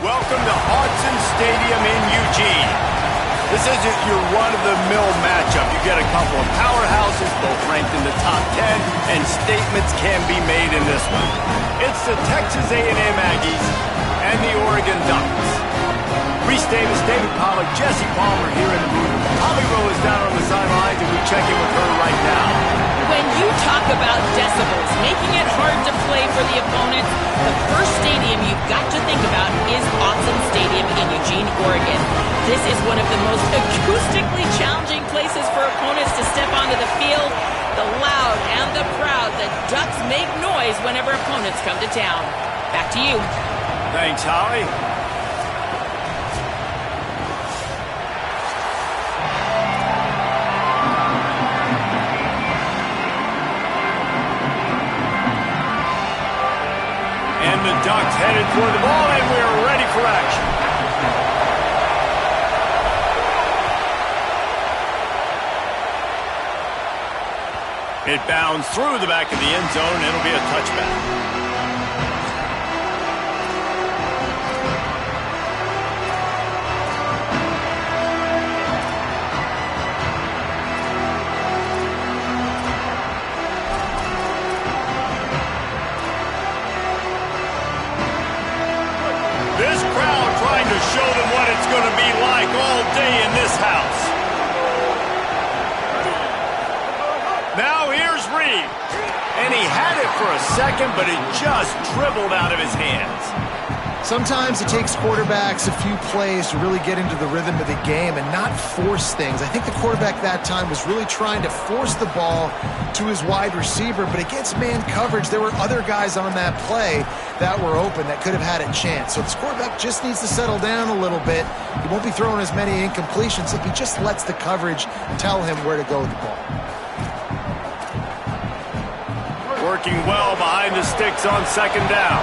Welcome to Autzen Stadium in Eugene. This isn't your run-of-the-mill matchup. You get a couple of powerhouses, both ranked in the top 10, and statements can be made in this one. It's the Texas A&M Aggies and the Oregon Ducks. Reese Davis, David Pollack, Jesse Palmer here in the booth. Holly Rowe is down on the sidelines, and we check in with her right now. When you talk about decibels, making it hard to play for the opponent, the first stadium you've got to think about is Autzen Stadium in Eugene, Oregon. This is one of the most acoustically challenging places for opponents to step onto the field. The loud and the proud, the Ducks make noise whenever opponents come to town. Back to you. Thanks, Holly. And the Ducks headed for the ball, and we're ready for action. It bounds through the back of the end zone, and it'll be a touchback. This crowd trying to show them what it's going to be like all day in this house. Now here's Reed. And he had it for a second, but it just dribbled out of his hands. Sometimes it takes quarterbacks a few plays to really get into the rhythm of the game and not force things. I think the quarterback that time was really trying to force the ball to his wide receiver, but against man coverage, there were other guys on that play that were open that could have had a chance. So this quarterback just needs to settle down a little bit. He won't be throwing as many incompletions if he just lets the coverage tell him where to go with the ball. Working well behind the sticks on second down.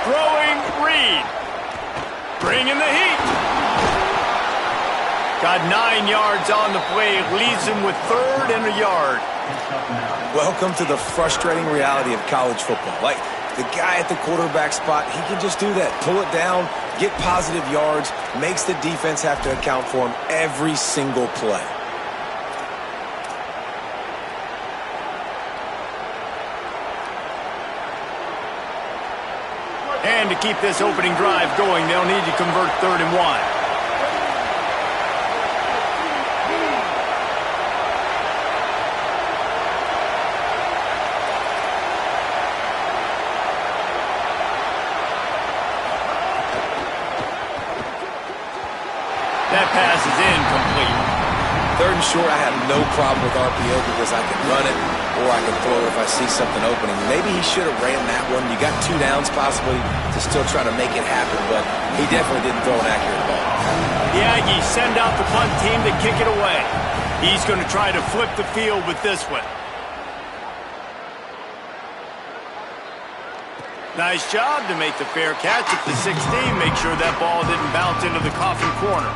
Throwing Reed. Bringing the heat. Got 9 yards on the play. Leaves him with third and a yard. Welcome to the frustrating reality of college football. Like, the guy at the quarterback spot, he can just do that. Pull it down, get positive yards, makes the defense have to account for him every single play. And to keep this opening drive going, they'll need to convert 3rd and 1. That pass is incomplete. 3rd and short, I have no problem with RPO because I can run it or I can throw it if I see something opening. Maybe he should have ran that one. You got 2 downs possibly to still try to make it happen, but he definitely didn't throw an accurate ball. The Aggies send out the punt team to kick it away. He's going to try to flip the field with this one. Nice job to make the fair catch at the 16. Make sure that ball didn't bounce into the coffin corner.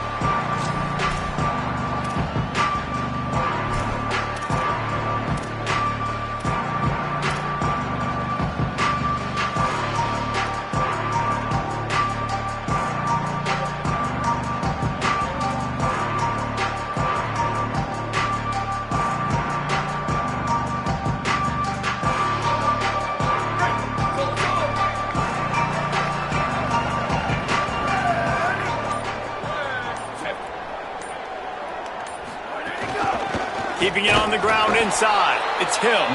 Keeping it on the ground inside. It's Hill.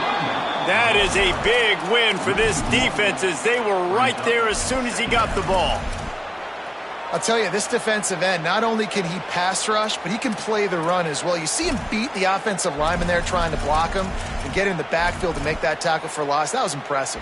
That is a big win for this defense as they were right there as soon as he got the ball. I'll tell you, this defensive end, not only can he pass rush, but he can play the run as well. You see him beat the offensive lineman there trying to block him and get in the backfield to make that tackle for loss. That was impressive.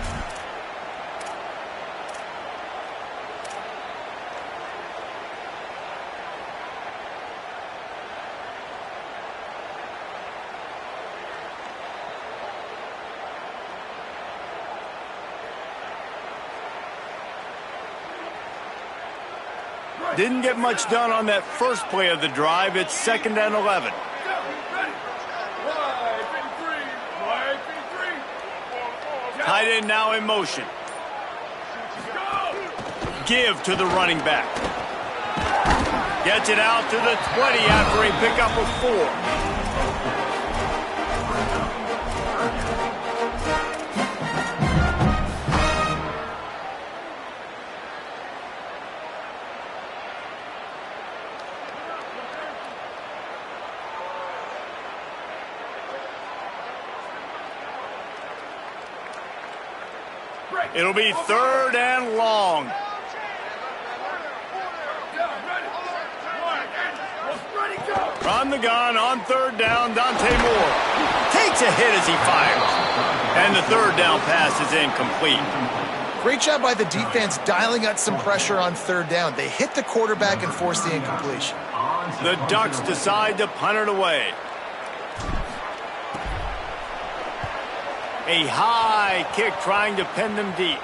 Didn't get much done on that first play of the drive. It's 2nd and 11. Tight end now in motion. Give to the running back. Gets it out to the 20 after a pickup of 4. It'll be 3rd and long. From the gun on 3rd down, Dante Moore takes a hit as he fires. And the 3rd down pass is incomplete. Great job by the defense dialing out some pressure on 3rd down. They hit the quarterback and forced the incompletion. The Ducks decide to punt it away. A high kick trying to pin them deep.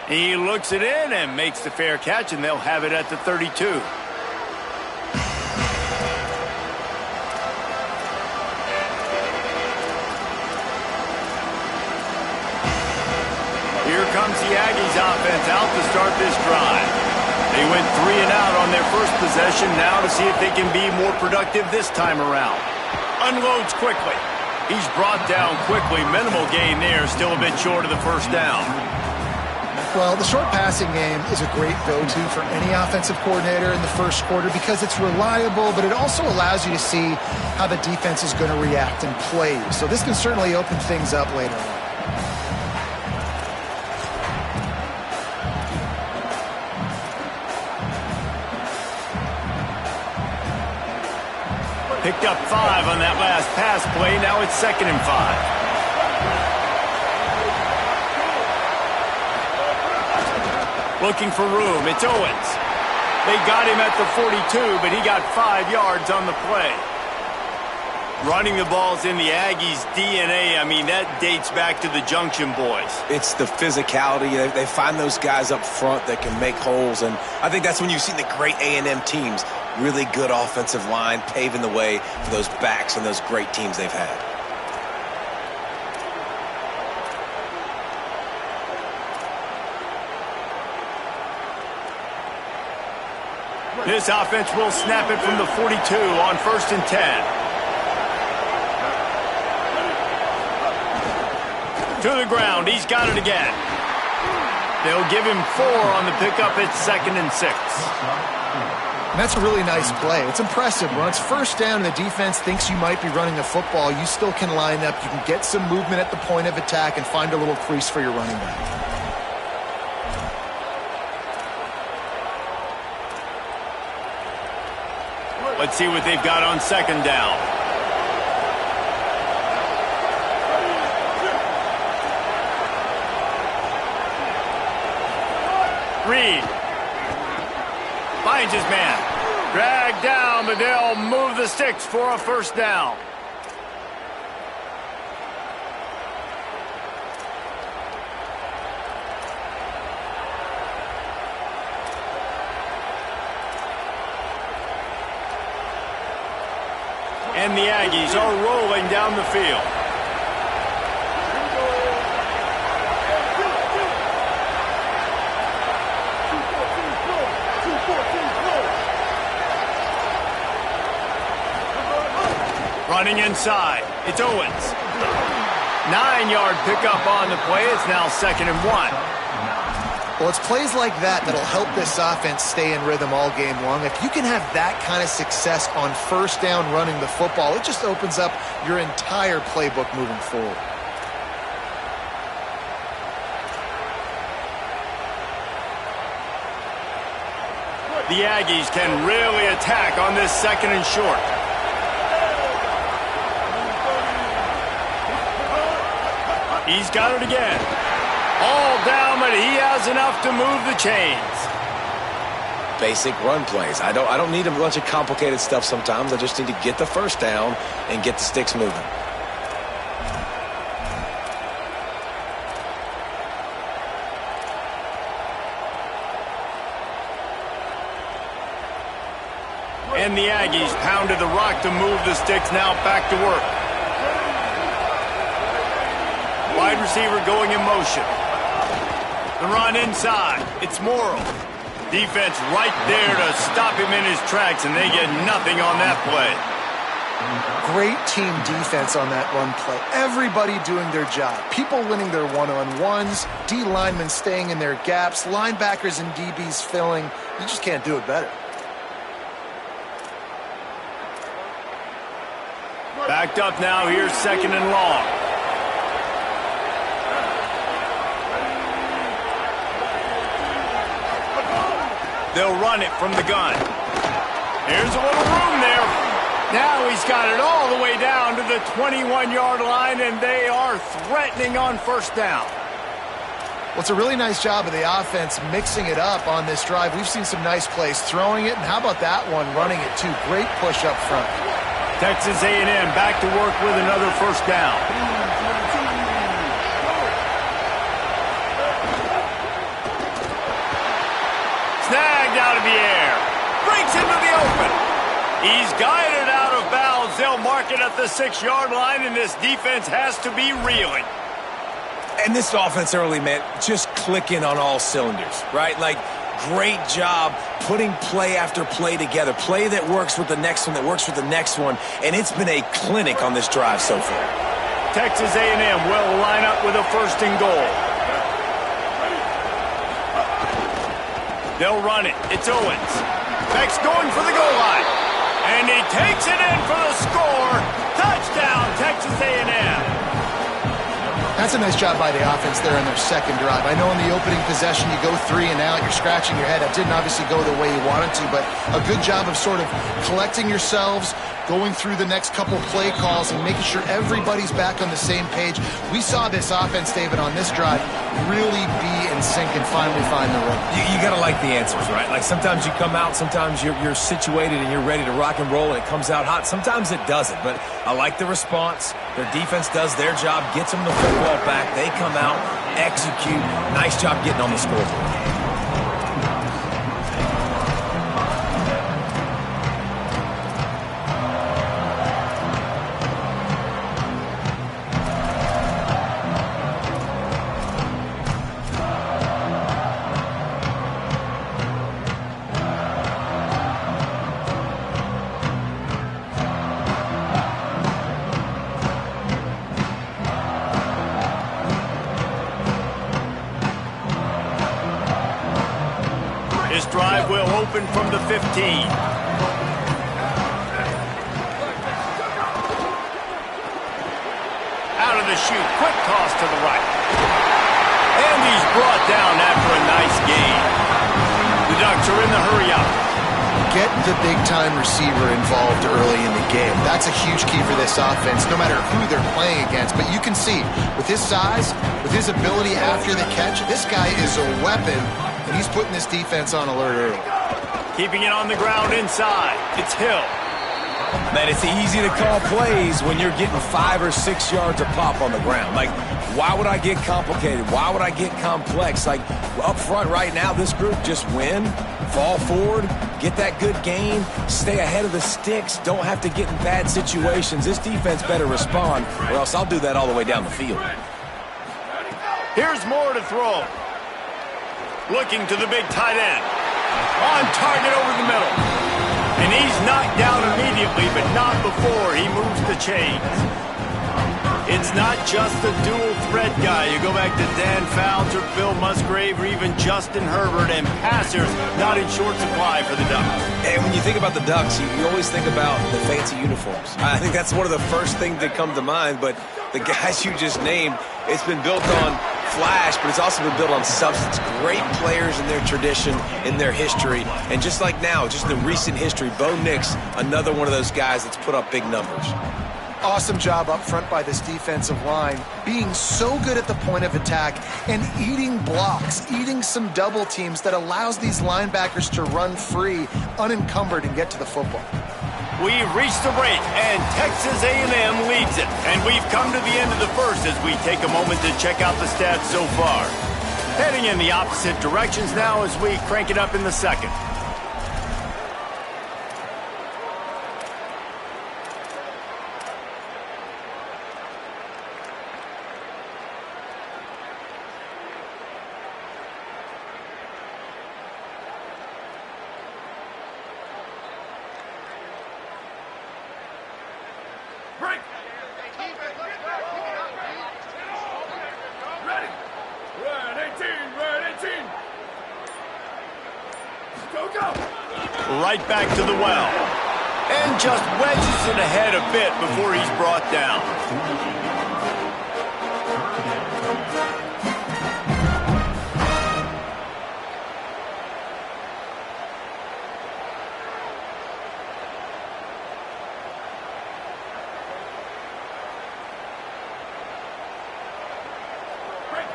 He looks it in and makes the fair catch, and they'll have it at the 32. Here comes the Aggies offense out to start this drive. They went 3 and out on their first possession, now to see if they can be more productive this time around. Unloads quickly. He's brought down quickly. Minimal gain there, still a bit short of the 1st down. Well, the short passing game is a great go-to for any offensive coordinator in the first quarter because it's reliable, but it also allows you to see how the defense is going to react and play. So this can certainly open things up later on. Picked up 5 on that last pass play. Now it's 2nd and 5. Looking for room. It's Owens. They got him at the 42, but he got 5 yards on the play. Running the ball's in the Aggies' DNA. I mean, that dates back to the Junction Boys. It's the physicality. They find those guys up front that can make holes, and I think that's when you've seen the great A&M teams. Really good offensive line, paving the way for those backs and those great teams they've had. This offense will snap it from the 42 on 1st and 10. To the ground. He's got it again. They'll give him 4 on the pickup. It's 2nd and 6. And that's a really nice play. It's impressive. When it's 1st down and the defense thinks you might be running a football, you still can line up. You can get some movement at the point of attack and find a little crease for your running back. Let's see what they've got on 2nd down. Reed finds his man. Dragged down, but they'll move the sticks for a 1st down. And the Aggies are rolling down the field. Running inside. It's Owens. 9-yard pickup on the play. It's now 2nd and 1. Well, it's plays like that that'll help this offense stay in rhythm all game long. If you can have that kind of success on 1st down running the football, it just opens up your entire playbook moving forward. The Aggies can really attack on this 2nd and short. He's got it again. All down, but he has enough to move the chains. Basic run plays. I don't need a bunch of complicated stuff sometimes. I just need to get the 1st down and get the sticks moving. And the Aggies pounded the rock to move the sticks. Now back to work. Wide receiver going in motion. The run inside. It's Morrow. Defense right there to stop him in his tracks, and they get nothing on that play. Great team defense on that run play. Everybody doing their job. People winning their one-on-ones, D linemen staying in their gaps, linebackers and DBs filling. You just can't do it better. Backed up now, here's 2nd and long. They'll run it from the gun. Here's a little room there. Now he's got it all the way down to the 21-yard line, and they are threatening on 1st down. Well, it's a really nice job of the offense mixing it up on this drive. We've seen some nice plays throwing it, and how about that one running it too? Great push up front. Texas A&M back to work with another 1st down. Snagged out of the air. Breaks into the open. He's guided out of bounds. They'll mark it at the 6-yard line, and this defense has to be reeling. And this offense early, man, just clicking on all cylinders, right? Like, great job putting play after play together. Play that works with the next one, that works with the next one. And it's been a clinic on this drive so far. Texas A&M will line up with a 1st and goal. They'll run it. It's Owens. Beck's going for the goal line. And he takes it in for the score. Touchdown, Texas A&M. That's a nice job by the offense there on their 2nd drive. I know in the opening possession you go 3 and out, you're scratching your head. That didn't obviously go the way you wanted to, but a good job of sort of collecting yourselves, going through the next couple play calls and making sure everybody's back on the same page. We saw this offense, David, on this drive really be in sync and finally find the rhythm. You got to like the answers, right? Like sometimes you come out, sometimes you're situated and you're ready to rock and roll and it comes out hot. Sometimes it doesn't, but I like the response. Their defense does their job, gets them the football back. They come out, execute. Nice job getting on the scoreboard. This drive will open from the 15. Out of the chute, quick toss to the right. And he's brought down after a nice gain. The Ducks are in the hurry-up. Get the big-time receiver involved early in the game. That's a huge key for this offense, no matter who they're playing against. But you can see, with his size, with his ability after the catch, this guy is a weapon, and he's putting this defense on alert early. Keeping it on the ground inside. It's Hill. Man, it's easy to call plays when you're getting 5 or 6 yards of pop on the ground. Like, why would I get complicated? Why would I get complex? Like, up front right now, this group just win, fall forward, get that good gain, stay ahead of the sticks, don't have to get in bad situations. This defense better respond, or else I'll do that all the way down the field. Here's more to throw. Looking to the big tight end. On target over the middle. And he's knocked down immediately, but not before he moves the chains. It's not just the dual threat guy. You go back to Dan Fouts or Bill Musgrave or even Justin Herbert, and passers not in short supply for the Ducks. And when you think about the Ducks, you always think about the fancy uniforms. I think that's one of the first things that come to mind, but the guys you just named, it's been built on flash, but it's also been built on substance. Great players in their tradition, in their history, and just like now, just in recent history, Bo Nix, another one of those guys that's put up big numbers. Awesome job up front by this defensive line, being so good at the point of attack and eating blocks, eating some double teams that allows these linebackers to run free, unencumbered, and get to the football. We've reached the break, and Texas A&M leads it. And we've come to the end of the first as we take a moment to check out the stats so far. Heading in the opposite directions now as we crank it up in the second. Right back to the well. And just wedges it ahead a bit before he's brought down.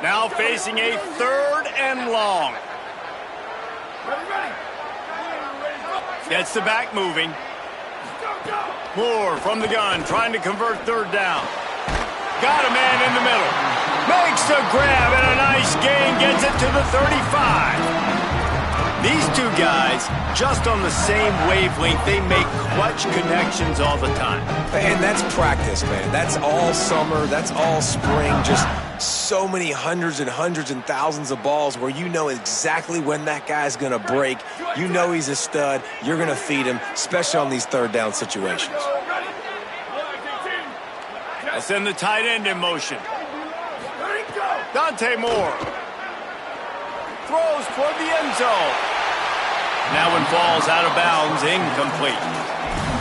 Now facing a 3rd and long. Gets the back moving. Moore from the gun, trying to convert 3rd down. Got a man in the middle. Makes the grab and a nice gain, gets it to the 35. These two guys, just on the same wavelength, they make clutch connections all the time. And that's practice, man. That's all summer. That's all spring. Just so many hundreds and thousands of balls where you know exactly when that guy's going to break. You know he's a stud. You're going to feed him, especially on these 3rd down situations. They'll send the tight end in motion. Dante Moore throws toward the end zone. That one falls out of bounds, incomplete.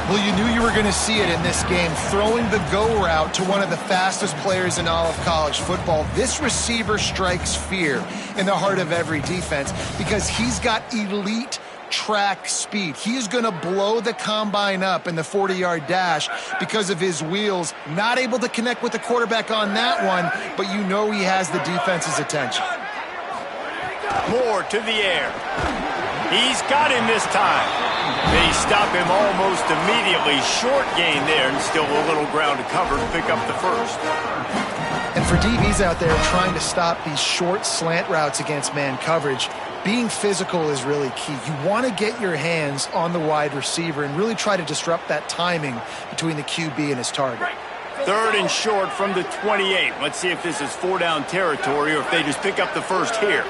Well, you knew you were going to see it in this game, throwing the go route to one of the fastest players in all of college football. This receiver strikes fear in the heart of every defense because he's got elite track speed. He is going to blow the combine up in the 40-yard dash because of his wheels. Not able to connect with the quarterback on that one, but you know he has the defense's attention. Moore to the air. He's got him this time. They stop him almost immediately. Short gain there, and still a little ground to cover to pick up the 1st. And for DBs out there trying to stop these short slant routes against man coverage, being physical is really key. You want to get your hands on the wide receiver and really try to disrupt that timing between the QB and his target. 3rd and short from the 28. Let's see if this is 4-down territory or if they just pick up the 1st here.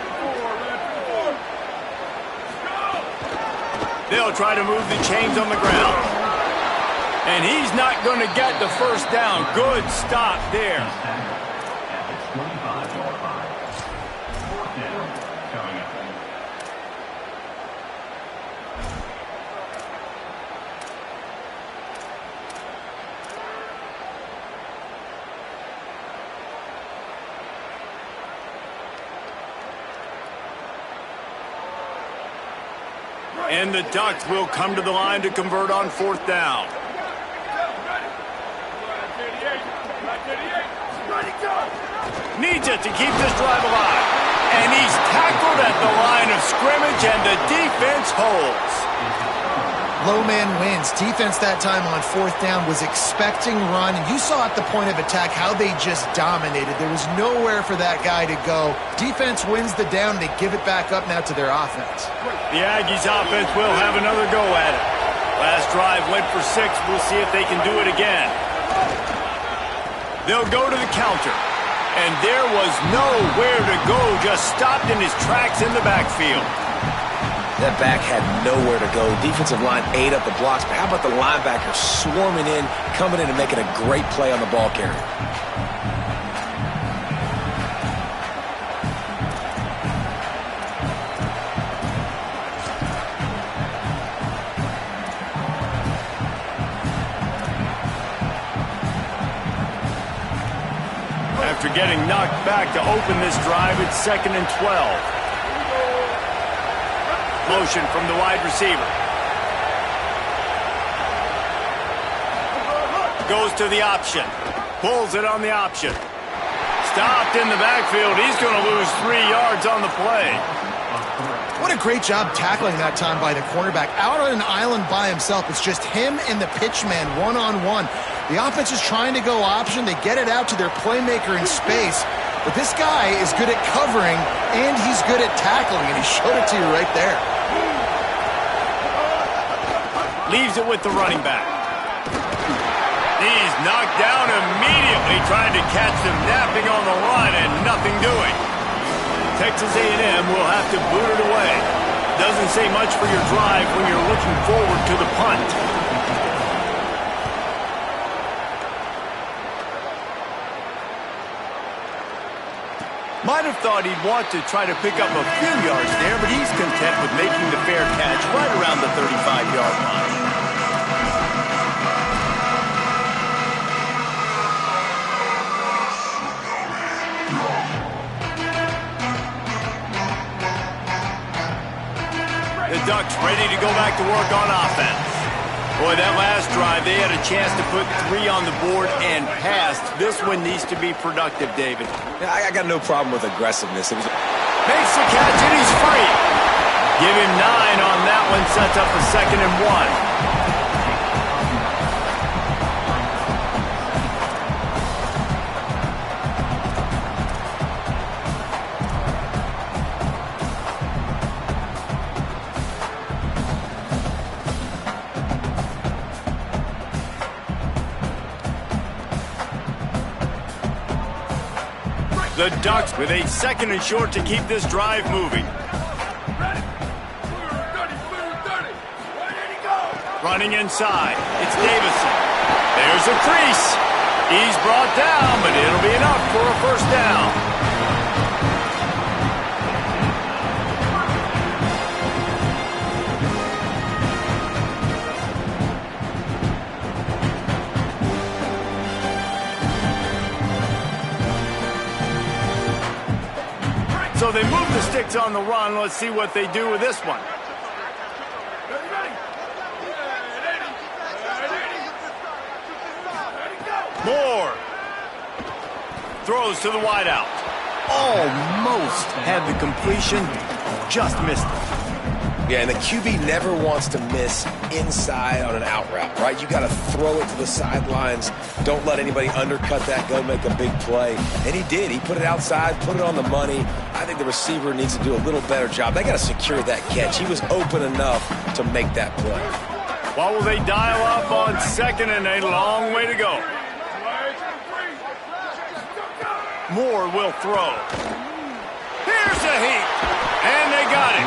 They'll try to move the chains on the ground. And he's not going to get the 1st down. Good stop there. And the Ducks will come to the line to convert on 4th down. Needs it to keep this drive alive. And he's tackled at the line of scrimmage, and the defense holds. Low man wins. Defense that time on 4th down was expecting run. And you saw at the point of attack how they just dominated. There was nowhere for that guy to go. Defense wins the down. They give it back up now to their offense. The Aggies offense will have another go at it. Last drive went for 6. We'll see if they can do it again. They'll go to the counter. And there was nowhere to go. Just stopped in his tracks in the backfield. That back had nowhere to go. Defensive line ate up the blocks, but how about the linebacker swarming in, coming in and making a great play on the ball carrier? After getting knocked back to open this drive, it's 2nd and 12. Motion from the wide receiver. Goes to the option. Pulls it on the option. Stopped in the backfield. He's going to lose 3 yards on the play. What a great job tackling that time by the cornerback. Out on an island by himself. It's just him and the pitch man one-on-one. The offense is trying to go option. They get it out to their playmaker in space. But this guy is good at covering, and he's good at tackling, and he showed it to you right there. Leaves it with the running back. He's knocked down immediately, trying to catch them napping on the run and nothing doing. Texas A&M will have to boot it away. Doesn't say much for your drive when you're looking forward to the punt. Might have thought he'd want to try to pick up a few yards there, but he's content with making the fair catch right around the 35-yard line. The Ducks ready to go back to work on offense. Boy, that last drive, they had a chance to put 3 on the board and passed. This one needs to be productive, David. Yeah, I got no problem with aggressiveness. It was Makes the catch, and he's free. Give him 9 on that one, sets up a 2nd and 1. The Ducks with a 2nd and short to keep this drive moving. Running inside, it's Davison. There's a crease. He's brought down, but it'll be enough for a first down. So they move the sticks on the run. Let's see what they do with this one. Moore throws to the wideout. Almost had the completion, just missed it. Yeah, and the QB never wants to miss inside on an out route, right? You got to throw it to the sidelines. Don't let anybody undercut that. Go make a big play. And he did. He put it outside, put it on the money. I think the receiver needs to do a little better job. They got to secure that catch. He was open enough to make that play. What will they dial up on 2nd and a long way to go? Moore will throw. Here's a heat. And they got him.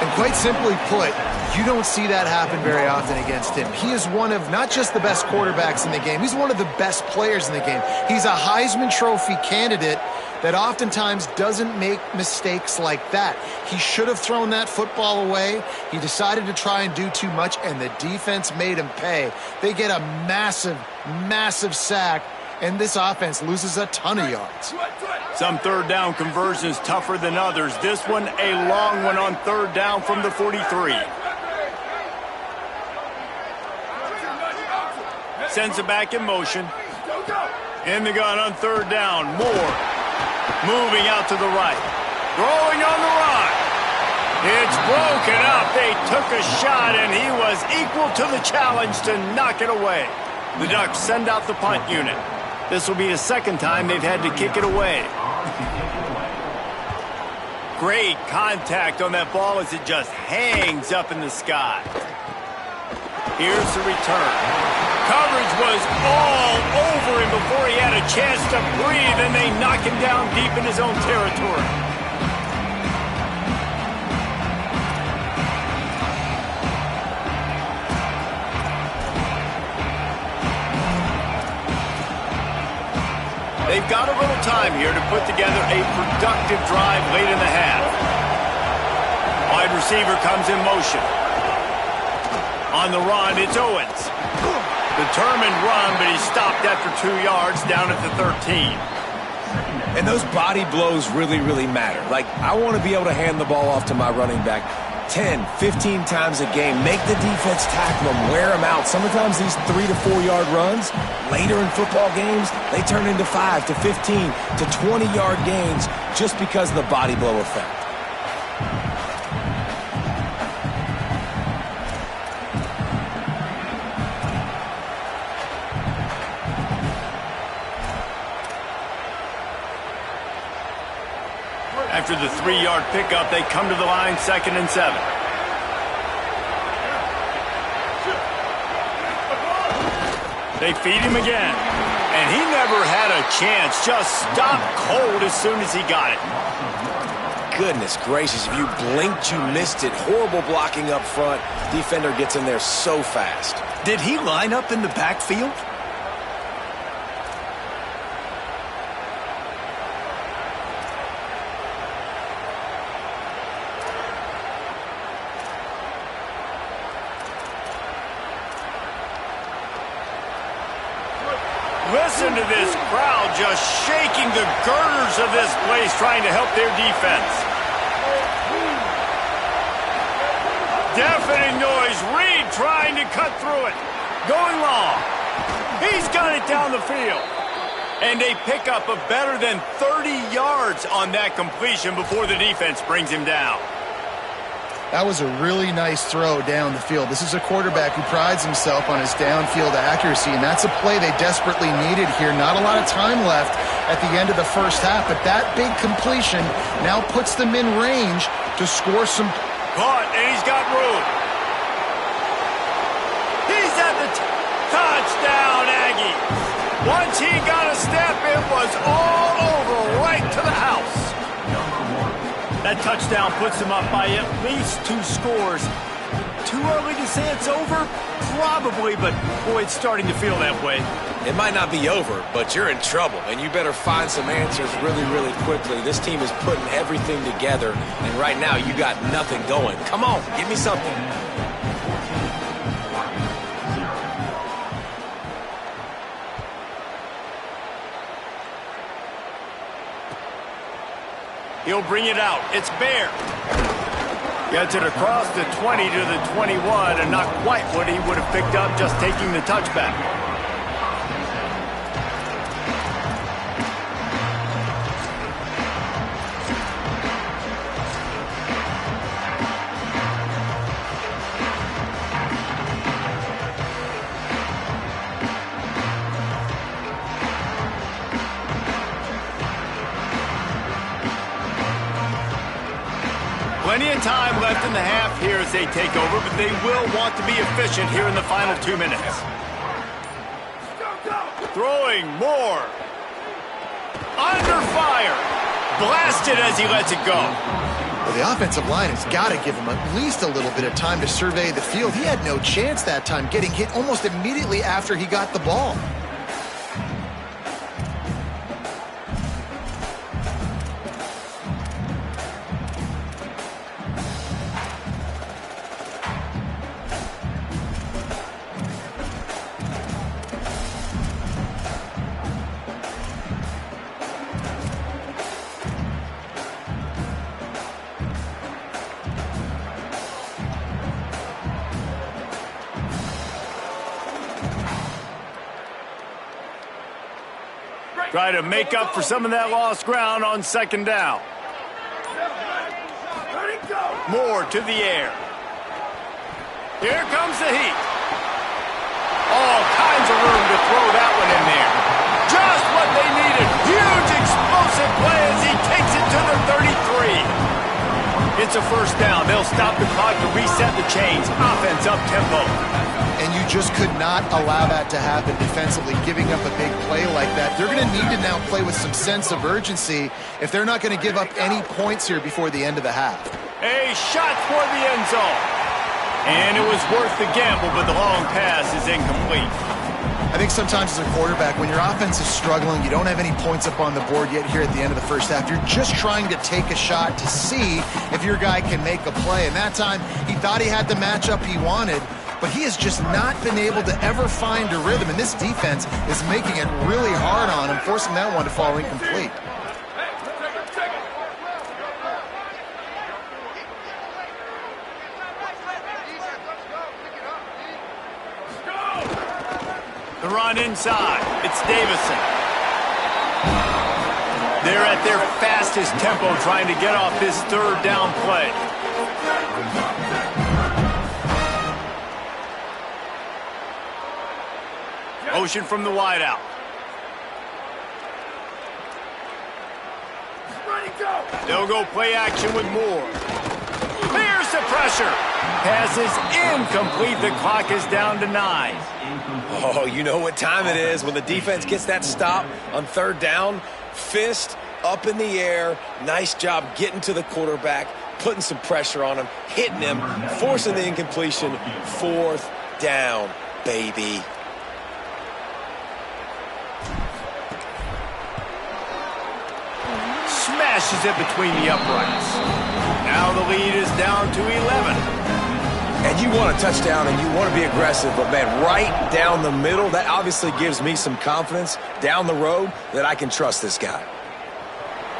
And quite simply put, you don't see that happen very often against him. He is one of not just the best quarterbacks in the game, he's one of the best players in the game. He's a Heisman Trophy candidate that oftentimes doesn't make mistakes like that. He should have thrown that football away. He decided to try and do too much, and the defense made him pay. They get a massive, massive sack, and this offense loses a ton of yards. Some 3rd down conversions tougher than others. This one, a long one on 3rd down from the 43. Sends it back in motion. In the gun on 3rd down. Moore moving out to the right. Throwing on the run. It's broken up. They took a shot, and he was equal to the challenge to knock it away. The Ducks send out the punt unit. This will be the 2nd time they've had to kick it away. Great contact on that ball as it just hangs up in the sky. Here's the return. Coverage was all over him before he had a chance to breathe, and they knock him down deep in his own territory. They've got a little time here to put together a productive drive late in the half. Wide receiver comes in motion. On the run, it's Owens. Determined run, but he's stopped after 2 yards down at the 13. And those body blows really, really matter. Like, I want to be able to hand the ball off to my running back 10, 15 times a game. Make the defense tackle them, wear them out. Sometimes these 3 to 4 yard runs, later in football games, they turn into 5 to 15 to 20 yard gains just because of the body blow effect. After the 3-yard pickup, they come to the line 2nd and 7. They feed him again. And he never had a chance. Just stopped cold as soon as he got it. Goodness gracious, if you blinked, you missed it. Horrible blocking up front. Defender gets in there so fast. Did he line up in the backfield? Listen to this crowd just shaking the girders of this place, trying to help their defense. Deafening noise. Reed trying to cut through it. Going long. He's got it down the field. And a pickup of better than 30 yards on that completion before the defense brings him down. That was a really nice throw down the field. This is a quarterback who prides himself on his downfield accuracy, and that's a play they desperately needed here. Not a lot of time left at the end of the first half, but that big completion now puts them in range to score some. Caught, and he's got room. He's at the touchdown, Aggie. Once he got a step, it was all over, right to the house. That touchdown puts him up by at least 2 scores. Too early to say it's over? Probably, but boy, it's starting to feel that way. It might not be over, but you're in trouble, and you better find some answers really, really quickly. This team is putting everything together, and right now you got nothing going. Come on, give me something. He'll bring it out. It's Bear. Gets it across the 20 to the 21, and not quite what he would have picked up just taking the touchback. Plenty of time left in the half here as they take over, but they will want to be efficient here in the final 2 minutes. Throwing more. Under fire. Blasted as he lets it go. Well, the offensive line has got to give him at least a little bit of time to survey the field. He had no chance that time, getting hit almost immediately after he got the ball. Try to make up for some of that lost ground on second down. Moore to the air. Here comes the heat. All kinds of room to throw that one in there. Just what they needed. Huge explosive play as he takes it to the 33. It's a first down. They'll stop the clock to reset the chains. Offense up tempo. And you just could not allow that to happen defensively, giving up a big play like that. They're going to need to now play with some sense of urgency if they're not going to give up any points here before the end of the half. A shot for the end zone. And it was worth the gamble, but the long pass is incomplete. I think sometimes as a quarterback, when your offense is struggling, you don't have any points up on the board yet here at the end of the first half. You're just trying to take a shot to see if your guy can make a play. And that time, he thought he had the matchup he wanted, but he has just not been able to ever find a rhythm. And this defense is making it really hard on him, forcing that one to fall incomplete. The run inside. It's Davison. They're at their fastest tempo trying to get off this third down play. Motion from the wideout. They'll go play action with Moore. Here's the pressure. Pass is incomplete. The clock is down to 9. Oh, you know what time it is when the defense gets that stop on third down. Fist up in the air. Nice job getting to the quarterback, putting some pressure on him, hitting him, forcing the incompletion. Fourth down, baby. Smashes it between the uprights. Now the lead is down to 11. And you want a touchdown and you want to be aggressive, but, man, right down the middle, that obviously gives me some confidence down the road that I can trust this guy.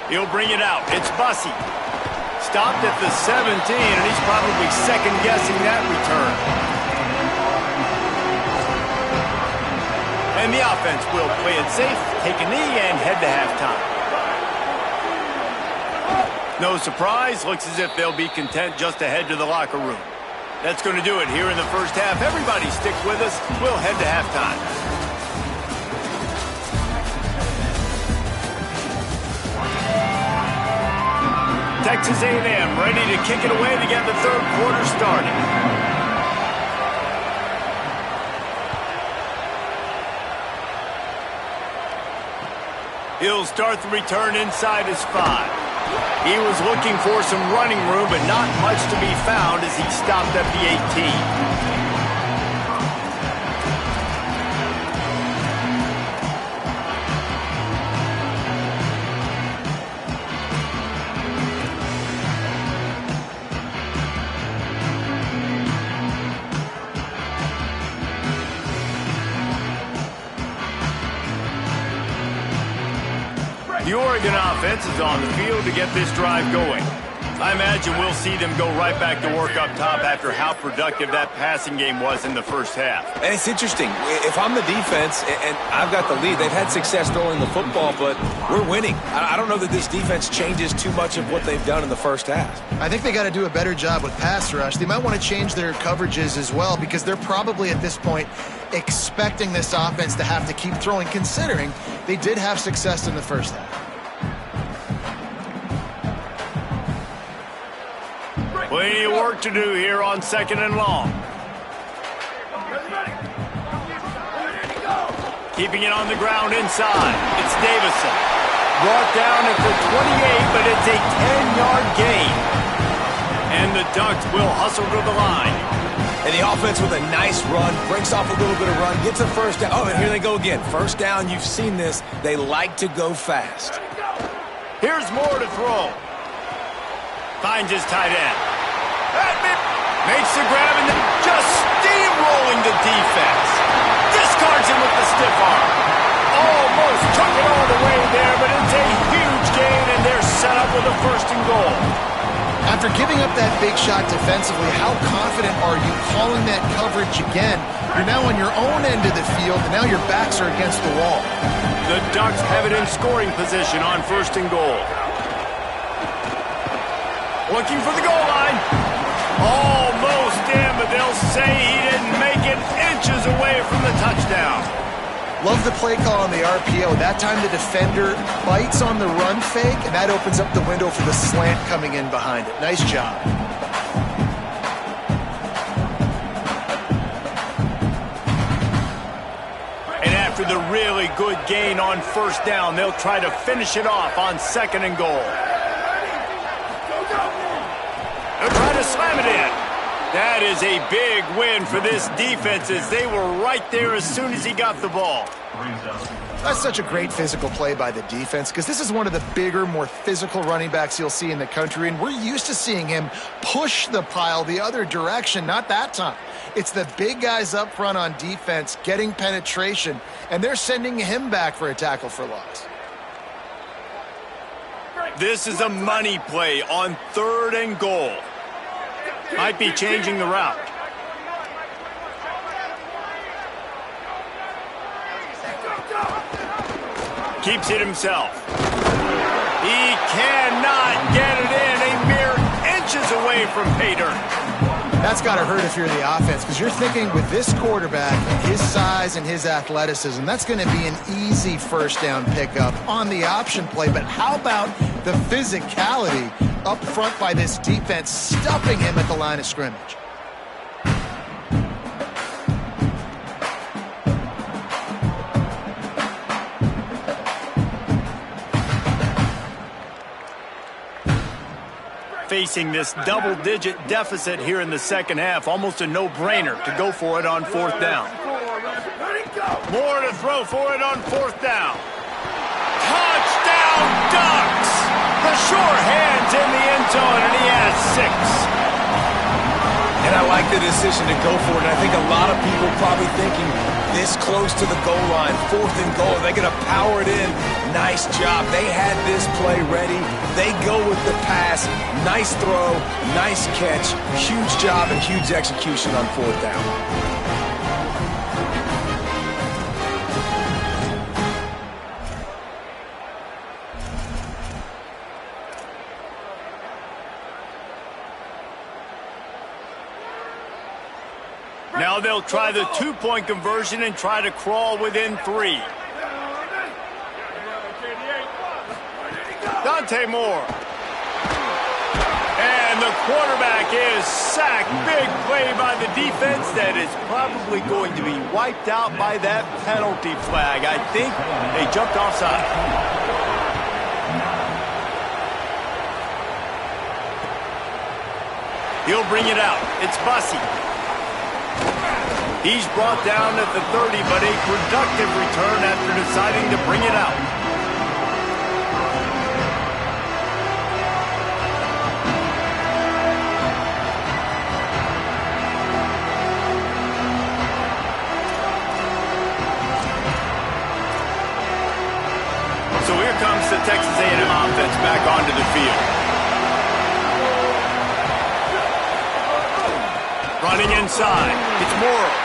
He'll bring it out. It's Bussey. Stopped at the 17, and he's probably second-guessing that return. And the offense will play it safe, take a knee, and head to halftime. No surprise. Looks as if they'll be content just to head to the locker room. That's going to do it here in the first half. Everybody stick with us. We'll head to halftime. Texas A&M ready to kick it away to get the third quarter started. He'll start the return inside his 5. He was looking for some running room, but not much to be found as he stopped at the 18. The Oregon offense is on the field to get this drive going. I imagine we'll see them go right back to work up top after how productive that passing game was in the first half. And it's interesting. If I'm the defense and I've got the lead, they've had success throwing the football, but we're winning. I don't know that this defense changes too much of what they've done in the first half. I think they got to do a better job with pass rush. They might want to change their coverages as well because they're probably at this point expecting this offense to have to keep throwing, considering they did have success in the first half. Plenty of work to do here on second and long. Keeping it on the ground inside. It's Davison. Brought down at the 28, but it's a 10-yard gain. And the Ducks will hustle to the line. And the offense with a nice run, breaks off a little bit of run, gets a first down. Oh, and here they go again. First down, you've seen this. They like to go fast. Here's more to throw. Finds his tight end. Makes the grab and then just steamrolling the defense. Discards him with the stiff arm. Almost took it all the way there, but it's a huge gain, and they're set up with a first and goal. After giving up that big shot defensively, how confident are you calling that coverage again? You're now on your own end of the field, and now your backs are against the wall. The Ducks have it in scoring position on first and goal. Looking for the goal line. Almost in, but they'll say he didn't make it, inches away from the touchdown. Love the play call on the RPO. That time the defender bites on the run fake, and that opens up the window for the slant coming in behind it. Nice job. And after the really good gain on first down, they'll try to finish it off on second and goal. They'll try to slam it in. That is a big win for this defense as they were right there as soon as he got the ball. That's such a great physical play by the defense because this is one of the bigger, more physical running backs you'll see in the country, and we're used to seeing him push the pile the other direction. Not that time. It's the big guys up front on defense getting penetration, and they're sending him back for a tackle for loss. This is a money play on third and goal. Might be changing the route. Keeps it himself. He cannot get it in, a mere inches away from pay dirt. That's got to hurt if you're the offense because you're thinking with this quarterback, his size and his athleticism, that's going to be an easy first down pickup on the option play. But how about the physicality up front by this defense, stuffing him at the line of scrimmage? Facing this double-digit deficit here in the second half, almost a no-brainer to go for it on fourth down. More to throw for it on fourth down. Touchdown, Ducks! The sure hand's in the end zone, and he has 6. And I like the decision to go for it. And I think a lot of people probably thinking this close to the goal line, 4th and goal, they're going to power it in. Nice job. They had this play ready. They go with the pass. Nice throw, nice catch. Huge job and huge execution on 4th down. Now they'll try the 2-point conversion and try to crawl within 3. Dante Moore. And the quarterback is sacked. Big play by the defense that is probably going to be wiped out by that penalty flag. I think they jumped offside. He'll bring it out. It's Bussey. He's brought down at the 30, but a productive return after deciding to bring it out. So here comes the Texas A&M offense back onto the field. Running inside. It's Morrow.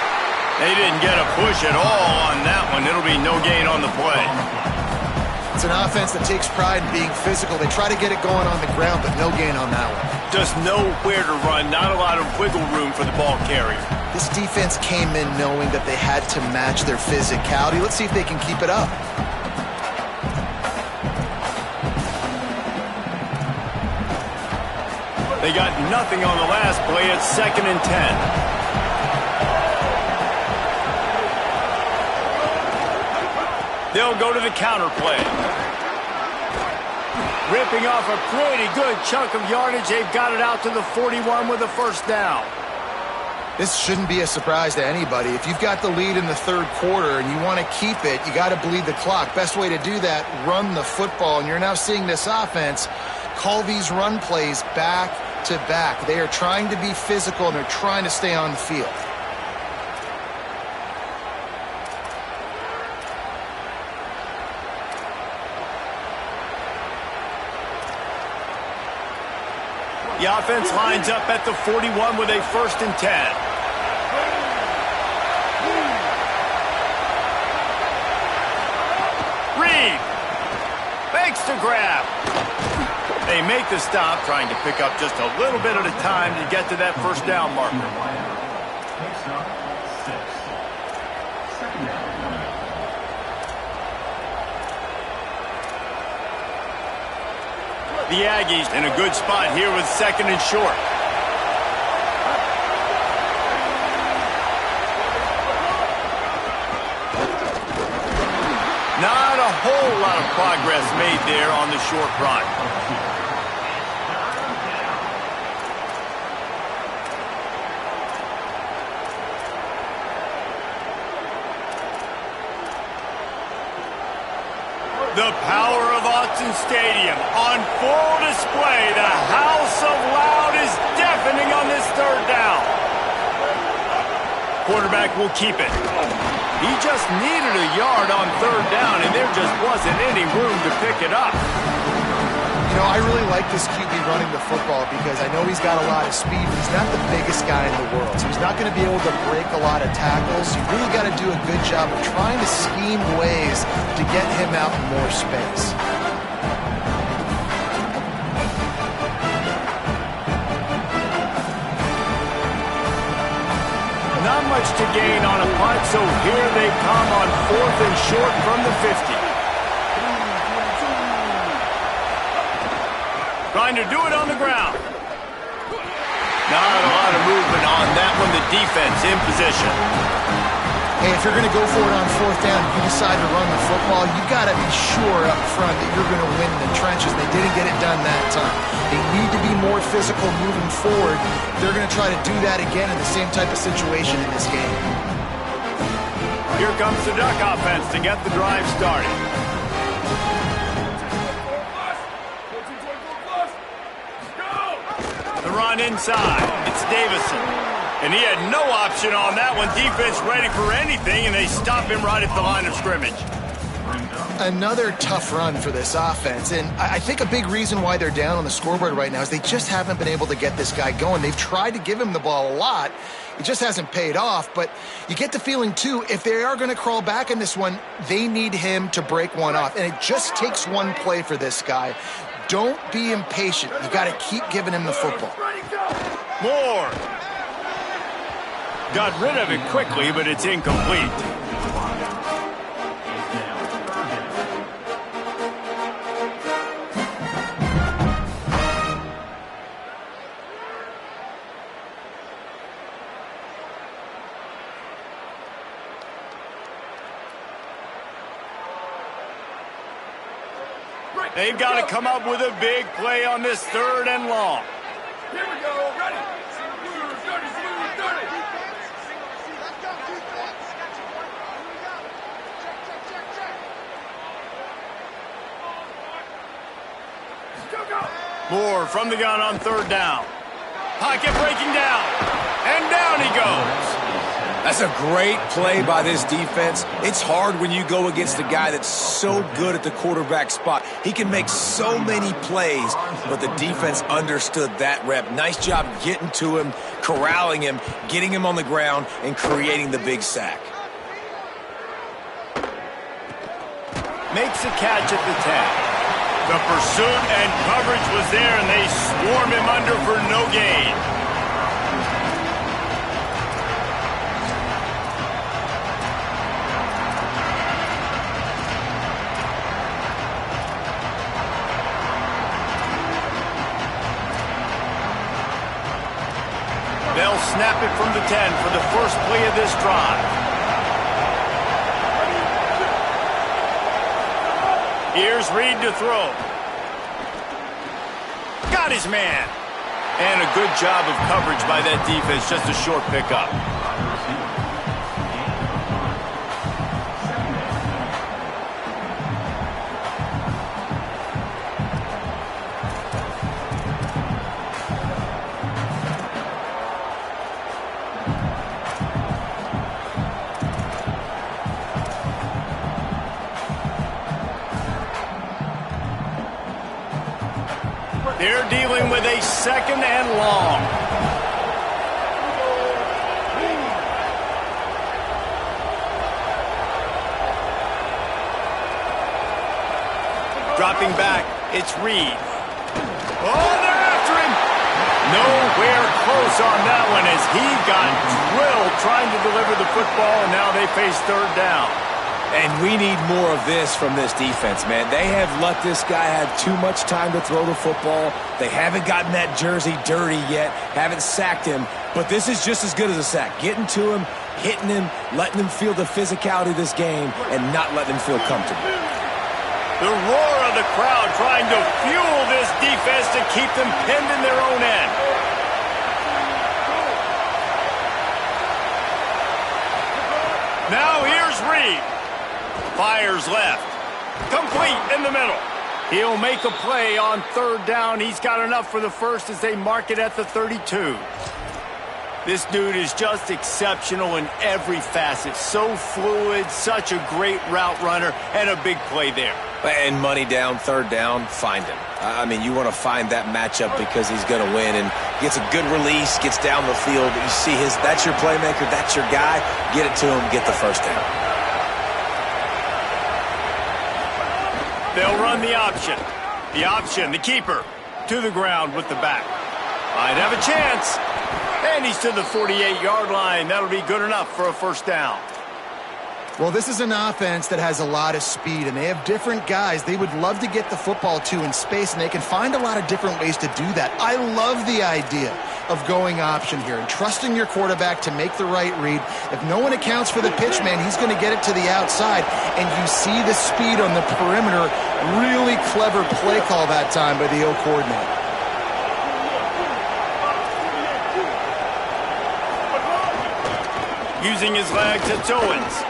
They didn't get a push at all on that one. It'll be no gain on the play. It's an offense that takes pride in being physical. They try to get it going on the ground, but no gain on that one. Just nowhere to run. Not a lot of wiggle room for the ball carrier. This defense came in knowing that they had to match their physicality. Let's see if they can keep it up. They got nothing on the last play. It's 2nd and 10. They'll go to the counter play. Ripping off a pretty good chunk of yardage. They've got it out to the 41 with a 1st down. This shouldn't be a surprise to anybody. If you've got the lead in the 3rd quarter and you want to keep it, you got to bleed the clock. Best way to do that, run the football. And you're now seeing this offense call these run plays back to back. They are trying to be physical and they're trying to stay on the field. The offense lines up at the 41 with a 1st and 10. Reed makes the grab. They make the stop, trying to pick up just a little bit at a time to get to that 1st down marker. The Aggies in a good spot here with 2nd and short. Not a whole lot of progress made there on the short run. The power of Autzen Stadium on full display. The house of loud is deafening on this 3rd down. Quarterback will keep it. He just needed a yard on 3rd down, and there just wasn't any room to pick it up. You know, I really like this QB running the football because I know he's got a lot of speed, but he's not the biggest guy in the world. So he's not going to be able to break a lot of tackles. You really got to do a good job of trying to scheme ways to get him out in more space. Not much to gain on a punt, so here they come on 4th and short from the 50. Trying to do it on the ground. Not a lot of movement on that one. The defense in position. Hey, if you're going to go for it on 4th down, you decide to run the football, you got to be sure up front that you're going to win in the trenches. They didn't get it done that time. They need to be more physical moving forward. They're going to try to do that again in the same type of situation in this game. Here comes the Duck offense to get the drive started. The run inside. It's Davison. And he had no option on that one. Defense ready for anything, and they stop him right at the line of scrimmage. Another tough run for this offense, and I think a big reason why they're down on the scoreboard right now is they just haven't been able to get this guy going. They've tried to give him the ball a lot. It just hasn't paid off, but you get the feeling, too, if they are going to crawl back in this one, they need him to break one off, and it just takes one play for this guy. Don't be impatient. You got to keep giving him the football. Moore. Got rid of it quickly, but it's incomplete. They've got to come up with a big play on this 3rd and long. Here we go, ready. Moore from the gun on 3rd down. Pocket breaking down. And down he goes. That's a great play by this defense. It's hard when you go against a guy that's so good at the quarterback spot. He can make so many plays, but the defense understood that rep. Nice job getting to him, corralling him, getting him on the ground, and creating the big sack. Makes a catch at the 10. The pursuit and coverage was there, and they swarm him under for no gain. They'll snap it from the 10 for the first play of this drive. Here's Reed to throw. Got his man. And a good job of coverage by that defense. Just a short pickup. They're dealing with a 2nd and long. Dropping back, it's Reed. Oh, they're after him. Nowhere close on that one as he got drilled trying to deliver the football, and now they face 3rd down. And we need more of this from this defense, man. They have let this guy have too much time to throw the football. They haven't gotten that jersey dirty yet, haven't sacked him. But this is just as good as a sack. Getting to him, hitting him, letting him feel the physicality of this game, and not letting him feel comfortable. The roar of the crowd trying to fuel this defense to keep them pinned in their own end. Now here's Reed. Fires left. Complete in the middle. He'll make a play on 3rd down. He's got enough for the first as they mark it at the 32. This dude is just exceptional in every facet. So fluid, such a great route runner, and a big play there. And money down, 3rd down, find him. I mean, you want to find that matchup because he's going to win, and gets a good release, gets down the field. You see that's your playmaker, that's your guy. Get it to him, get the 1st down. They'll run the option. The option, the keeper, to the ground with the back. Might have a chance. And he's to the 48-yard line. That'll be good enough for a 1st down. Well, this is an offense that has a lot of speed, and they have different guys they would love to get the football to in space, and they can find a lot of different ways to do that. I love the idea of going option here and trusting your quarterback to make the right read. If no one accounts for the pitch, man, he's going to get it to the outside, and you see the speed on the perimeter. Really clever play call that time by the O coordinator. Using his legs, it's Owens.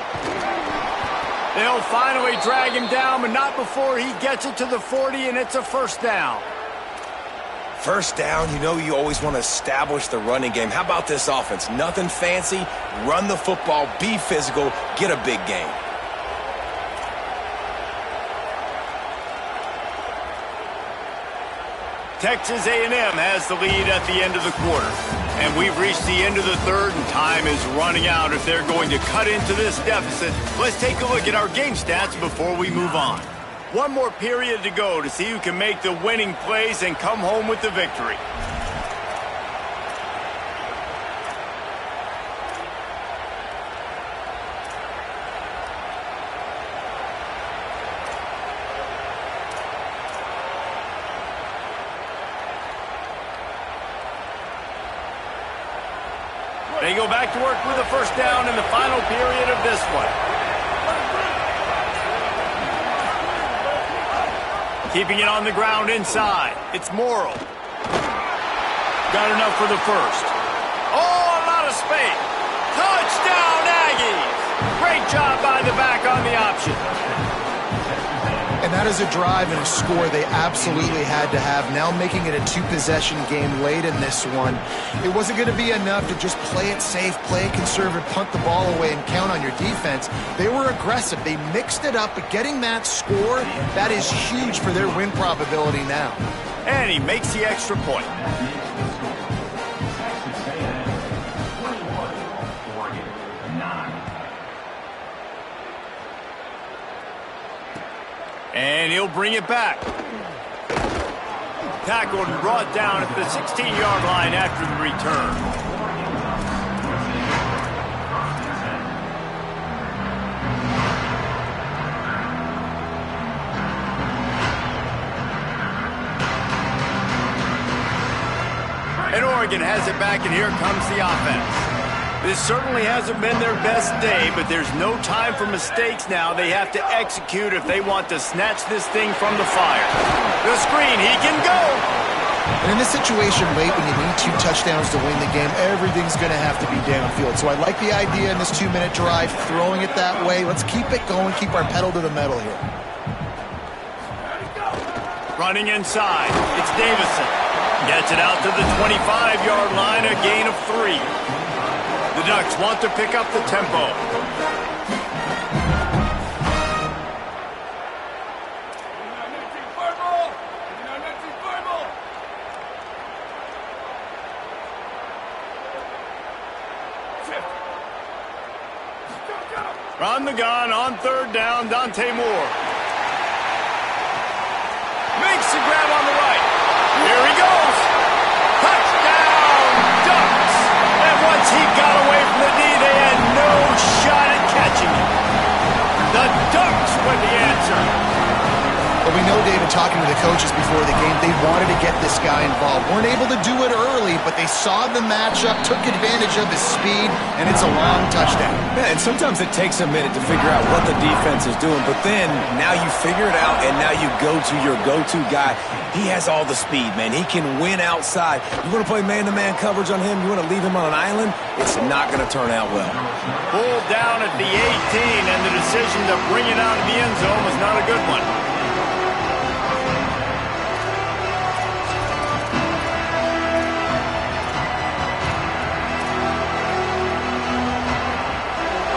They'll finally drag him down, but not before he gets it to the 40, and it's a 1st down. First down, you know you always want to establish the running game. How about this offense? Nothing fancy. Run the football, be physical, get a big gain. Texas A&M has the lead at the end of the quarter. And we've reached the end of the third, and time is running out if they're going to cut into this deficit. Let's take a look at our game stats before we move on. One more period to go to see who can make the winning plays and come home with the victory. They go back to work with a first down in the final period of this one. Keeping it on the ground inside. It's Morrill. Got enough for the first. Oh, a lot of space. Touchdown, Aggies. Great job by the back on the option. And that is a drive and a score they absolutely had to have. Now making it a two-possession game late in this one. It wasn't going to be enough to just play it safe, play it conservative, punt the ball away, and count on your defense. They were aggressive. They mixed it up, but getting that score, that is huge for their win probability now. And he makes the extra point. And he'll bring it back. Tackled and brought down at the 16-yard line after the return. And Oregon has it back, and here comes the offense. This certainly hasn't been their best day, but there's no time for mistakes now. They have to execute if they want to snatch this thing from the fire. The screen, he can go! And in this situation late, when you need 2 touchdowns to win the game, everything's going to have to be downfield. So I like the idea in this 2-minute drive, throwing it that way. Let's keep it going, keep our pedal to the metal here. Running inside, it's Davison. Gets it out to the 25-yard line, a gain of 3. The Ducks want to pick up the tempo. Run the gun on third down, Dante Moore. Makes the grab on the right. Here he goes. Touchdown, Ducks. And once he got away from the D, they had no shot at catching him. The Ducks were the answer. But we know, David, talking to the coaches before the game, they wanted to get this guy involved. Weren't able to do it early, but they saw the matchup, took advantage of his speed, and it's a long touchdown. Yeah, and sometimes it takes a minute to figure out what the defense is doing, but then now you figure it out, and now you go to your go-to guy. He has all the speed, man. He can win outside. You want to play man-to-man coverage on him? You want to leave him on an island? It's not going to turn out well. Pulled down at the 18, and the decision to bring it out of the end zone was not a good one.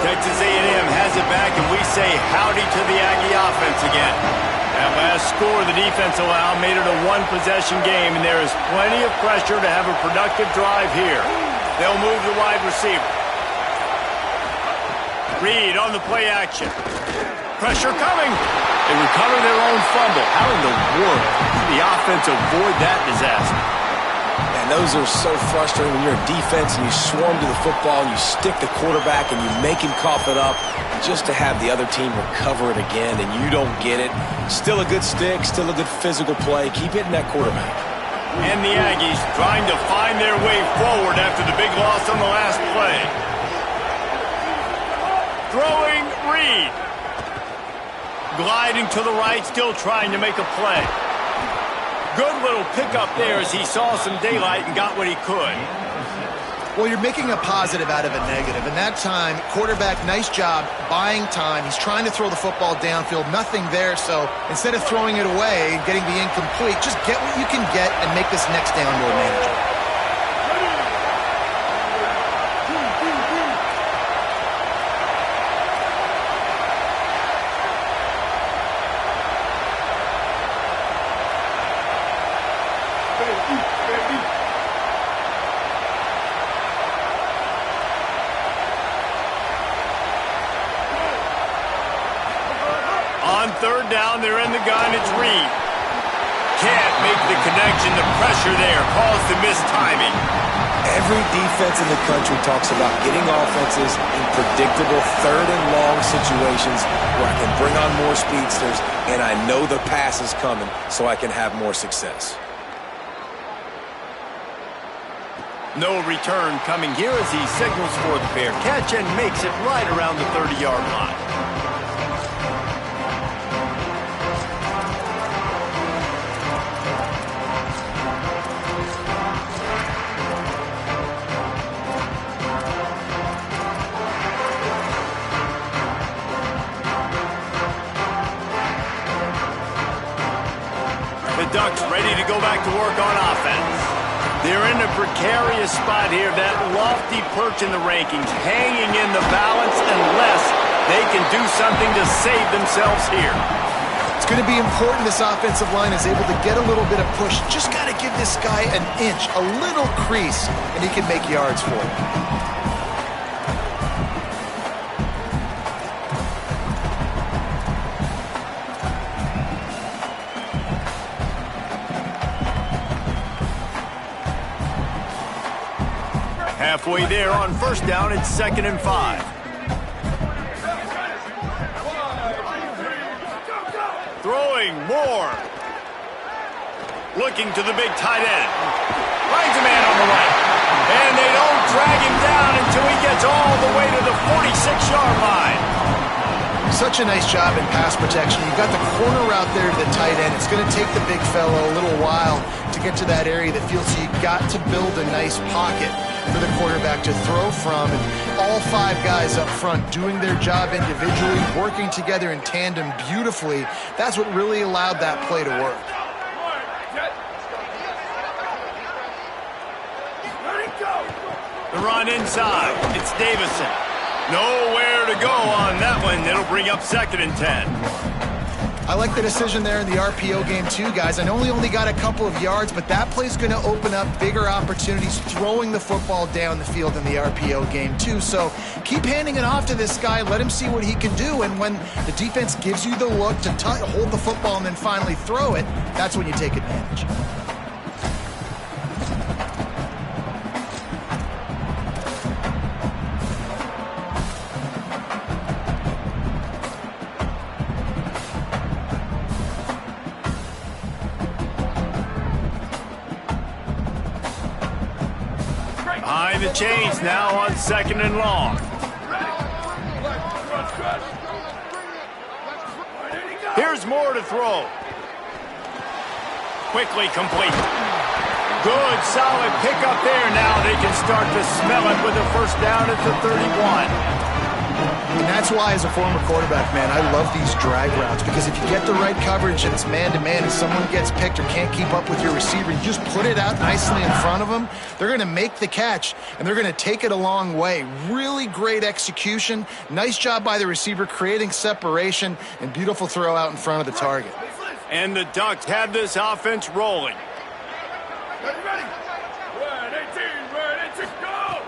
Texas A&M has it back, and we say howdy to the Aggie offense again. That last score the defense allowed made it a one-possession game, and there is plenty of pressure to have a productive drive here. They'll move the wide receiver. Reed on the play action. Pressure coming. They recover their own fumble. How in the world did the offense avoid that disaster? And those are so frustrating when you're a defense and you swarm to the football and you stick the quarterback and you make him cough it up just to have the other team recover it again and you don't get it. Still a good stick, still a good physical play. Keep hitting that quarterback. And the Aggies trying to find their way forward after the big loss on the last play. Throwing Reed. Gliding to the right, still trying to make a play. Good little pickup there as he saw some daylight and got what he could. Well, you're making a positive out of a negative. And that time, quarterback, nice job buying time. He's trying to throw the football downfield. Nothing there. So instead of throwing it away and getting the incomplete, just get what you can get and make this next down more manageable. On third down, they're in the gun. It's Reed. Can't make the connection. The pressure there caused the missed timing. Every defense in the country talks about getting offenses in predictable third and long situations where I can bring on more speedsters and I know the pass is coming so I can have more success. No return coming here as he signals for the fair catch and makes it right around the 30-yard line. The Ducks ready to go back to work on offense. They're in a precarious spot here, that lofty perch in the rankings, hanging in the balance unless they can do something to save themselves here. It's going to be important this offensive line is able to get a little bit of push. Just got to give this guy an inch, a little crease, and he can make yards for it. Halfway there on first down, it's 2nd and 5. Throwing more. Looking to the big tight end. Finds a man on the right. And they don't drag him down until he gets all the way to the 46-yard line. Such a nice job in pass protection. You got the corner route there to the tight end. It's going to take the big fellow a little while to get to that area of the field, so you got to build a nice pocket for the quarterback to throw from. And all 5 guys up front doing their job individually, working together in tandem beautifully. That's what really allowed that play to work. The run inside. It's Davison. Nowhere to go on that one. It'll bring up 2nd and 10. I like the decision there in the RPO game too, guys. I know he only got a couple of yards, but that play's going to open up bigger opportunities throwing the football down the field in the RPO game too. So keep handing it off to this guy. Let him see what he can do. And when the defense gives you the look to hold the football and then finally throw it, that's when you take advantage. Behind the chains now on 2nd and long. Here's more to throw. Quickly complete. Good, solid pickup there. Now they can start to smell it with a first down at the 31. And that's why, as a former quarterback, man, I love these drag routes, because if you get the right coverage and it's man-to-man and someone gets picked or can't keep up with your receiver, you just put it out nicely in front of them, they're going to make the catch, and they're going to take it a long way. Really great execution. Nice job by the receiver creating separation, and beautiful throw out in front of the target. And the Ducks have this offense rolling. Ready? Red 18, go!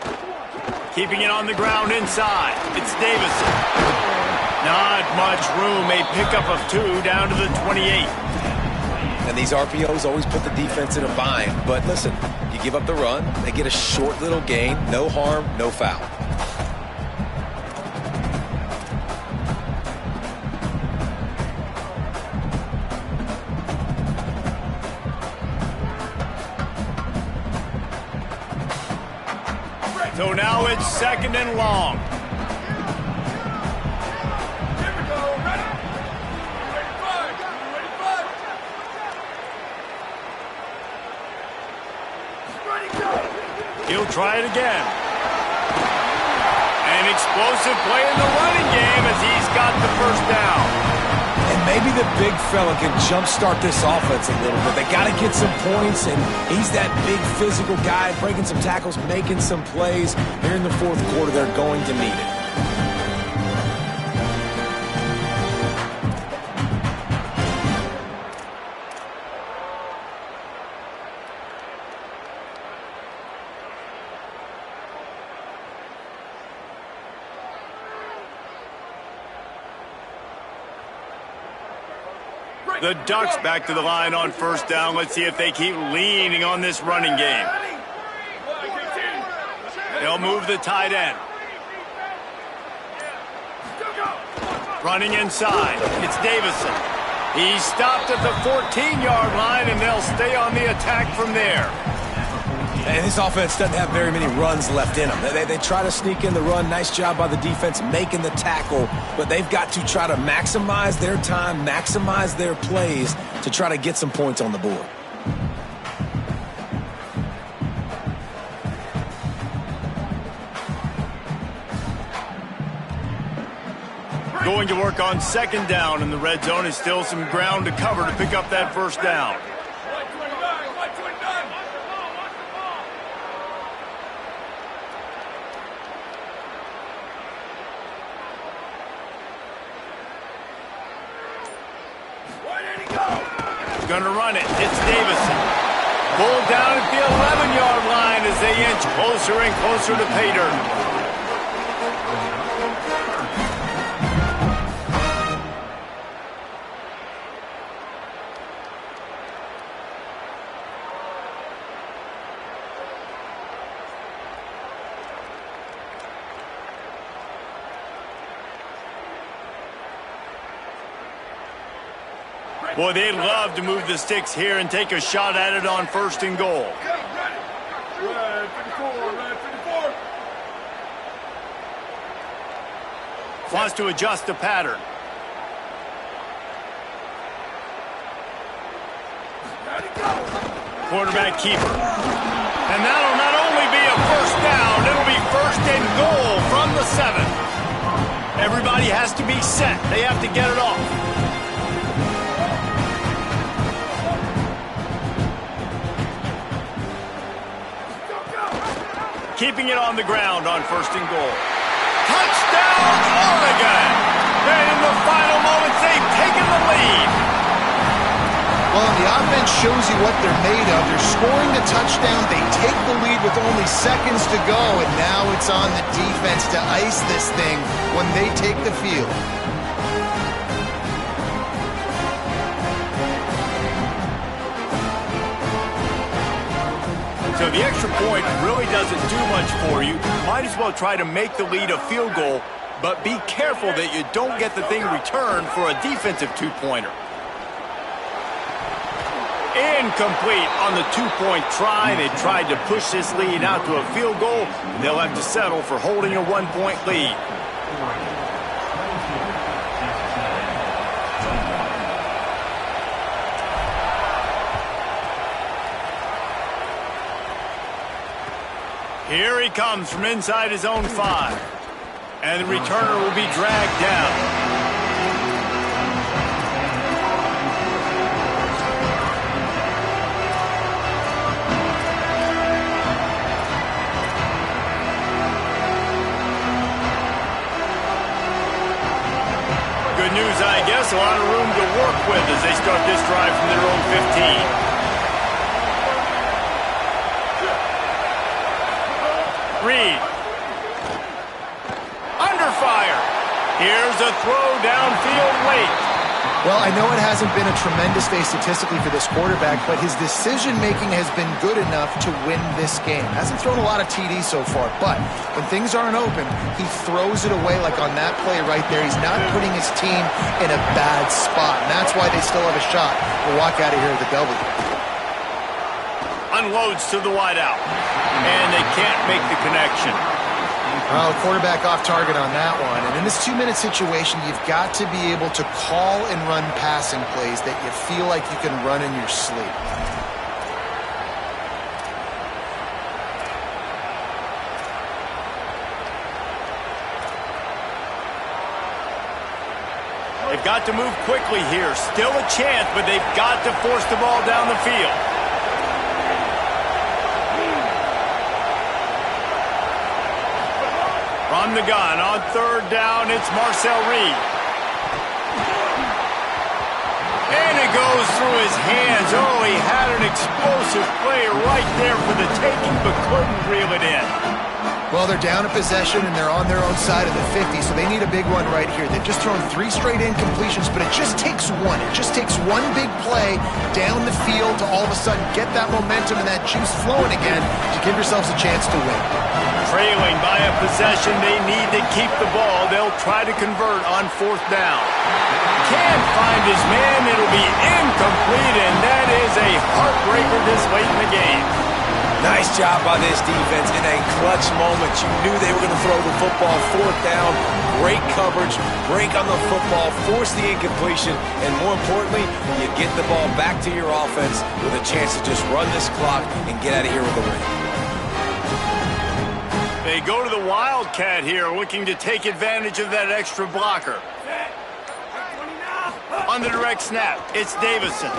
Keeping it on the ground inside. It's Davison. Not much room. A pickup of 2 down to the 28. And these RPOs always put the defense in a bind. But listen, you give up the run, they get a short little gain. No harm, no foul. So now it's 2nd and long. Here we go, ready? Ready, go! He'll try it again. An explosive play in the running game as he's got the first down. And maybe the big fella can jumpstart this offense a little bit. They got to get some points, and he's that big physical guy, breaking some tackles, making some plays. Here in the fourth quarter, they're going to need it. The Ducks back to the line on first down. Let's see if they keep leaning on this running game. They'll move the tight end. Running inside. It's Davison. He's stopped at the 14-yard line, and they'll stay on the attack from there. And this offense doesn't have very many runs left in them. They try to sneak in the run. Nice job by the defense making the tackle. But they've got to try to maximize their time, maximize their plays to try to get some points on the board. Going to work on second down in the red zone. Is still some ground to cover to pick up that first down. Going to run it. It's Davison. Pulled down at the 11-yard line as they inch closer and closer to pay dirt. Boy, they'd love to move the sticks here and take a shot at it on first and goal. Red 54. Wants to adjust the pattern. Quarterback keeper. And that'll not only be a first down, it'll be first and goal from the 7. Everybody has to be set. They have to get it off. Keeping it on the ground on first and goal. Touchdown, Oregon! And in the final moments, they've taken the lead. Well, the offense shows you what they're made of. They're scoring the touchdown. They take the lead with only seconds to go, and now it's on the defense to ice this thing when they take the field. So the extra point really doesn't do much for you. Might as well try to make the lead a field goal, but be careful that you don't get the thing returned for a defensive two-pointer. Incomplete on the two-point try. They tried to push this lead out to a field goal. They'll have to settle for holding a one-point lead. Here he comes from inside his own 5. And the returner will be dragged down. Good news, I guess. A lot of room to work with as they start this drive from their own 15. Reed. Under fire. Here's a throw downfield late. Well, I know it hasn't been a tremendous day statistically for this quarterback, but his decision-making has been good enough to win this game. Hasn't thrown a lot of TDs so far, but when things aren't open, he throws it away like on that play right there. He's not putting his team in a bad spot, and that's why they still have a shot to walk out of here with a W. Unloads to the wideout, and they can't make the connection. Well, the quarterback off target on that one. And in this 2-minute situation, you've got to be able to call and run passing plays that you feel like you can run in your sleep. They've got to move quickly here. Still a chance, but they've got to force the ball down the field. From the gun on third down, it's Marcel Reed. And it goes through his hands. Oh, he had an explosive play right there for the taking, but couldn't reel it in. Well, they're down a possession, and they're on their own side of the 50, so they need a big one right here. They've just thrown 3 straight incompletions, but it just takes one. It just takes one big play down the field to all of a sudden get that momentum and that juice flowing again to give yourselves a chance to win. Trailing by a possession, they need to keep the ball. They'll try to convert on fourth down. Can't find his man. It'll be incomplete, and that is a heartbreaker this late in the game. Nice job by this defense in a clutch moment. You knew they were going to throw the football. Fourth down, great coverage, break on the football, force the incompletion, and more importantly, you get the ball back to your offense with a chance to just run this clock and get out of here with a win. They go to the Wildcat here, looking to take advantage of that extra blocker. On the direct snap, it's Davison.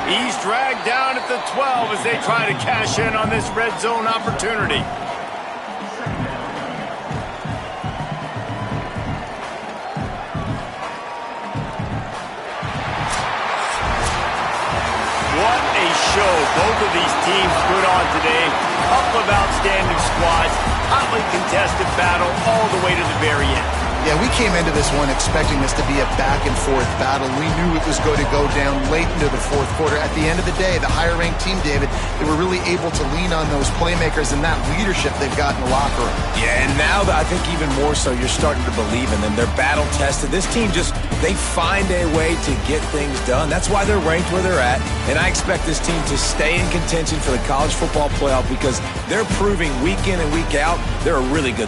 He's dragged down at the 12 as they try to cash in on this red zone opportunity. What a show both of these teams put on today. Couple of outstanding squads, hotly contested battle all the way to the very end. Yeah, we came into this one expecting this to be a back-and-forth battle. We knew it was going to go down late into the fourth quarter. At the end of the day, the higher-ranked team, David, they were really able to lean on those playmakers and that leadership they've got in the locker room. Yeah, and now I think even more so, you're starting to believe in them. They're battle-tested. This team they find a way to get things done. That's why they're ranked where they're at, and I expect this team to stay in contention for the college football playoff because they're proving week in and week out they're a really good